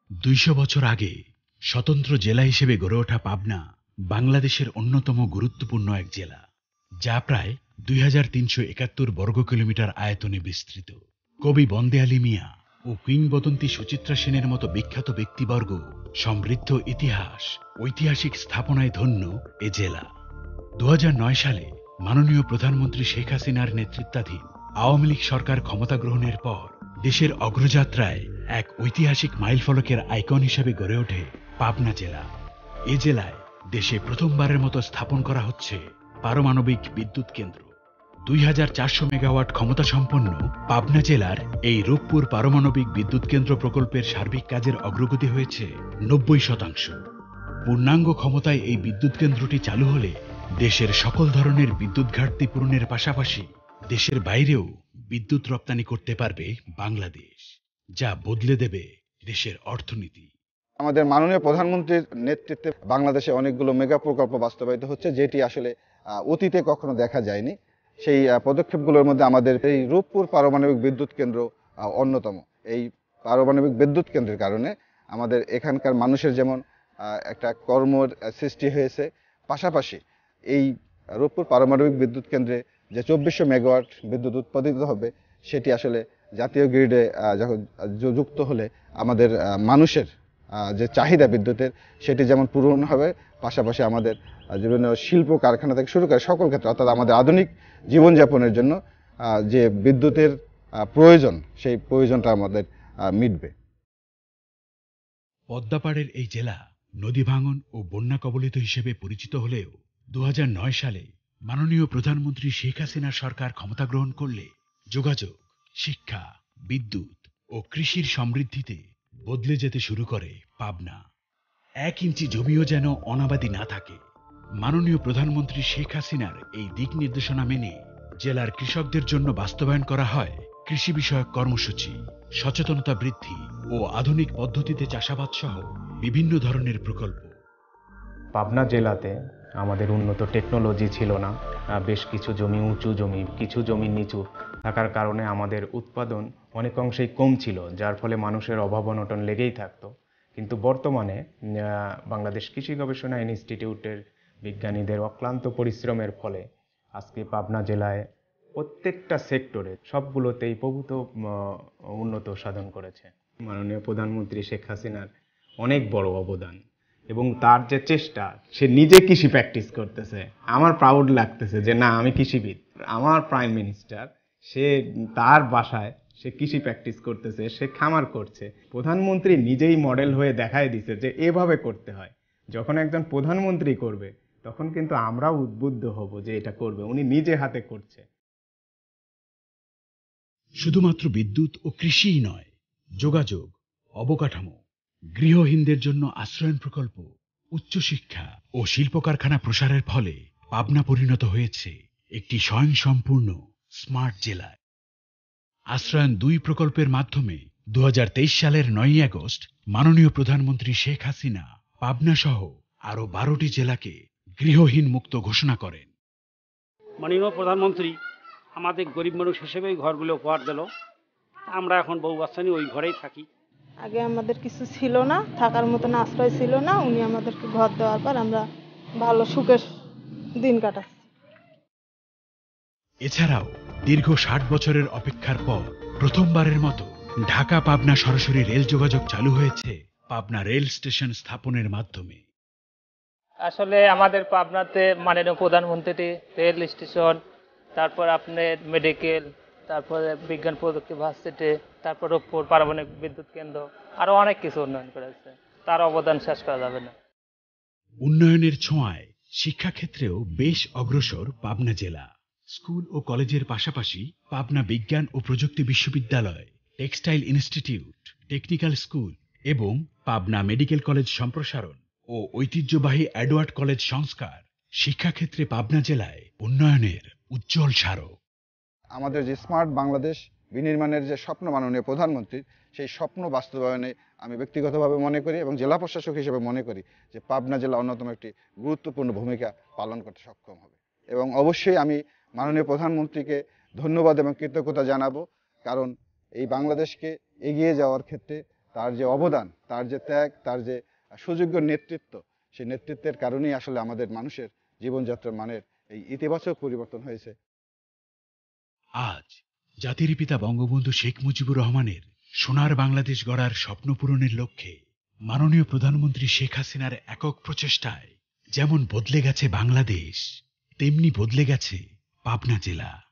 200 বছর আগে স্বতন্ত্র জেলা হিসেবে গড়ে ওঠা পাবনা বাংলাদেশের অন্যতম গুরুত্বপূর্ণ এক জেলা, যা প্রায় 2371 বর্গ কিলোমিটার আয়তনে বিস্তৃত। কবি বন্দে আলী মিয়া ও কিংবদন্তি সুচিত্রা সেনের মতো বিখ্যাত ব্যক্তিবর্গ, সমৃদ্ধ ইতিহাস, ঐতিহাসিক স্থাপনায় ধন্য এ জেলা। 2009 সালে মাননীয় প্রধানমন্ত্রী শেখ হাসিনার নেতৃত্বাধীন আওয়ামী লীগ সরকার ক্ষমতা গ্রহণের পর দেশের অগ্রযাত্রায় এক ঐতিহাসিক মাইলফলকের আইকন হিসেবে গড়ে ওঠে পাবনা জেলা। এ জেলায় দেশে প্রথমবারের মতো স্থাপন করা হচ্ছে পারমাণবিক বিদ্যুৎ কেন্দ্র। 2400 মেগাওয়াট ক্ষমতা সম্পন্ন পাবনা জেলার এই রূপপুর পারমাণবিক বিদ্যুৎ কেন্দ্র প্রকল্পের সার্বিক কাজের অগ্রগতি হয়েছে 90%। পূর্ণাঙ্গ ক্ষমতায় এই বিদ্যুৎ কেন্দ্রটি চালু হলে দেশের সকল ধরনের বিদ্যুৎ ঘাটতি পূরণের পাশাপাশি দেশের বাইরেও বিদ্যুৎ রপ্তানি করতে পারবে বাংলাদেশ, যা বদলে দেবে দেশের অর্থনীতি। আমাদের মাননীয় প্রধানমন্ত্রীর নেতৃত্বে বাংলাদেশে অনেকগুলো মেগা প্রকল্প বাস্তবায়িত হচ্ছে, যেটি আসলে অতীতে কখনো দেখা যায়নি। সেই পদক্ষেপগুলোর মধ্যে আমাদের এই রূপপুর পারমাণবিক বিদ্যুৎ কেন্দ্র অন্যতম। এই পারমাণবিক বিদ্যুৎ কেন্দ্রের কারণে আমাদের এখানকার মানুষের যেমন একটা কর্মর সৃষ্টি হয়েছে, পাশাপাশি এই রূপপুর পারমাণবিক বিদ্যুৎ কেন্দ্রে যে 2400 মেগাওয়াট বিদ্যুৎ উৎপাদিত হবে, সেটি আসলে জাতীয় গ্রিডে যখন যুক্ত হলে আমাদের মানুষের যে চাহিদা বিদ্যুতের, সেটি যেমন পূরণ হবে, পাশাপাশি আমাদের বিভিন্ন শিল্প কারখানা থেকে শুরু করে সকল ক্ষেত্রে, অর্থাৎ আমাদের আধুনিক জীবনযাপনের জন্য যে বিদ্যুতের প্রয়োজন, সেই প্রয়োজনটা আমাদের মিটবে। পদ্মাপাড়ের এই জেলা নদী ভাঙন ও বন্যা কবলিত হিসেবে পরিচিত হলেও 2009 সালে মাননীয় প্রধানমন্ত্রী শেখ হাসিনার সরকার ক্ষমতা গ্রহণ করলে যোগাযোগ, শিক্ষা, বিদ্যুৎ ও কৃষির সমৃদ্ধিতে বদলে যেতে শুরু করে পাবনা। 1 ইঞ্চি জমিও যেন অনাবাদি না থাকে। মাননীয় প্রধানমন্ত্রী শেখ হাসিনার এই দিক নির্দেশনা মেনে জেলার কৃষকদের জন্য বাস্তবায়ন করা হয় কৃষি বিষয়ক কর্মসূচি, সচেতনতা বৃদ্ধি ও আধুনিক পদ্ধতিতে চাষাবাদ সহ বিভিন্ন ধরনের প্রকল্প। পাবনা জেলাতে আমাদের উন্নত টেকনোলজি ছিল না। বেশ কিছু জমি উঁচু জমি, কিছু জমি নিচু থাকার কারণে আমাদের উৎপাদন অনেক অংশেই কম ছিল, যার ফলে মানুষের অভাব অনটন লেগেই থাকতো। কিন্তু বর্তমানে বাংলাদেশ কৃষি গবেষণা ইনস্টিটিউটের বিজ্ঞানীদের অক্লান্ত পরিশ্রমের ফলে আজকে পাবনা জেলায় প্রত্যেকটা সেক্টরে সবগুলোতেই প্রভূত উন্নত সাধন করেছে। মাননীয় প্রধানমন্ত্রী শেখ হাসিনার অনেক বড় অবদান এবং তার যে চেষ্টা, সে নিজে কৃষি প্র্যাকটিস করতেছে। আমার প্রাউড লাগতেছে যে না, আমি কৃষিবিদ। আমার প্রাইম মিনিস্টার, সে তার বাসায় সে কৃষি প্র্যাকটিস করতেছে, সে খামার করছে। প্রধানমন্ত্রী নিজেই মডেল হয়ে দেখায় দিছে যে এভাবে করতে হয়। যখন একজন প্রধানমন্ত্রী করবে, তখন কিন্তু আমরাও উদ্বুদ্ধ হব যে এটা করবে। উনি নিজে হাতে করছে। শুধুমাত্র বিদ্যুৎ ও কৃষিই নয়, যোগাযোগ, অবকাঠামো, গৃহহীনদের জন্য আশ্রয়ন প্রকল্প, উচ্চশিক্ষা ও শিল্প কারখানা প্রসারের ফলে পাবনা পরিণত হয়েছে একটি স্বয়ংসম্পূর্ণ স্মার্ট জেলায়। আশ্রয়ন 2 প্রকল্পের মাধ্যমে 2023 সালের 9ই আগস্ট মাননীয় প্রধানমন্ত্রী শেখ হাসিনা পাবনা সহ আরো 12টি জেলাকে গৃহহীন মুক্ত ঘোষণা করেন। মাননীয় প্রধানমন্ত্রী আমাদের গরিব মানুষ হিসেবে ঘরগুলো উপহার দিল। আমরা এখন বউ বাচ্চা নিয়ে ওই ঘরেই থাকি। আগে আমাদের কিছু ছিল না, থাকার মতন আশ্রয় ছিল না। উনি আমাদেরকে ঘর দেওয়ার পর আমরা ভালো সুখে দিন কাটাচ্ছি। এছাড়াও দীর্ঘ 60 বছরের অপেক্ষার পর প্রথমবারের মতো ঢাকা পাবনা সরাসরি রেল যোগাযোগ চালু হয়েছে পাবনা রেল স্টেশন স্থাপনের মাধ্যমে। আসলে আমাদের পাবনাতে মাননীয় প্রধানমন্ত্রী রেল স্টেশন, তারপর আপনার মেডিকেল, তারপরে বিজ্ঞান প্রযুক্তি ভার্সিটি, তারপর রূপপুর পারমাণবিক বিদ্যুৎ কেন্দ্র, আরো অনেক কিছু উন্নয়ন করেছে। তার অবদান শেষ করা যাবে না। উন্নয়নের ছোঁয়ায় শিক্ষাক্ষেত্রেও বেশ অগ্রসর পাবনা জেলা। স্কুল ও কলেজের পাশাপাশি পাবনা বিজ্ঞান ও প্রযুক্তি বিশ্ববিদ্যালয়, টেক্সটাইল ইনস্টিটিউট, টেকনিক্যাল স্কুল এবং পাবনা মেডিকেল কলেজ সম্প্রসারণ ও ঐতিহ্যবাহী এডওয়ার্ড কলেজ সংস্কার শিক্ষাক্ষেত্রে পাবনা জেলায় উন্নয়নের উজ্জ্বল স্মারক। আমাদের যে স্মার্ট বাংলাদেশ বিনির্মাণের যে স্বপ্ন মাননীয় প্রধানমন্ত্রীর, সেই স্বপ্ন বাস্তবায়নে আমি ব্যক্তিগতভাবে মনে করি এবং জেলা প্রশাসক হিসেবে মনে করি যে পাবনা জেলা অন্যতম একটি গুরুত্বপূর্ণ ভূমিকা পালন করতে সক্ষম হবে। এবং অবশ্যই আমি মাননীয় প্রধানমন্ত্রীকে ধন্যবাদ এবং কৃতজ্ঞতা জানাবো, কারণ এই বাংলাদেশকে এগিয়ে যাওয়ার ক্ষেত্রে তার যে অবদান, তার যে ত্যাগ, তার যে সুযোগ্য নেতৃত্ব, সেই নেতৃত্বের কারণেই আসলে আমাদের মানুষের জীবনযাত্রার মানের এই ইতিবাচক পরিবর্তন হয়েছে। আজ জাতির পিতা বঙ্গবন্ধু শেখ মুজিবুর রহমানের সোনার বাংলাদেশ গড়ার স্বপ্ন পূরণের লক্ষ্যে মাননীয় প্রধানমন্ত্রী শেখ হাসিনার একক প্রচেষ্টায় যেমন বদলে গেছে বাংলাদেশ, তেমনি বদলে গেছে পাবনা জেলা।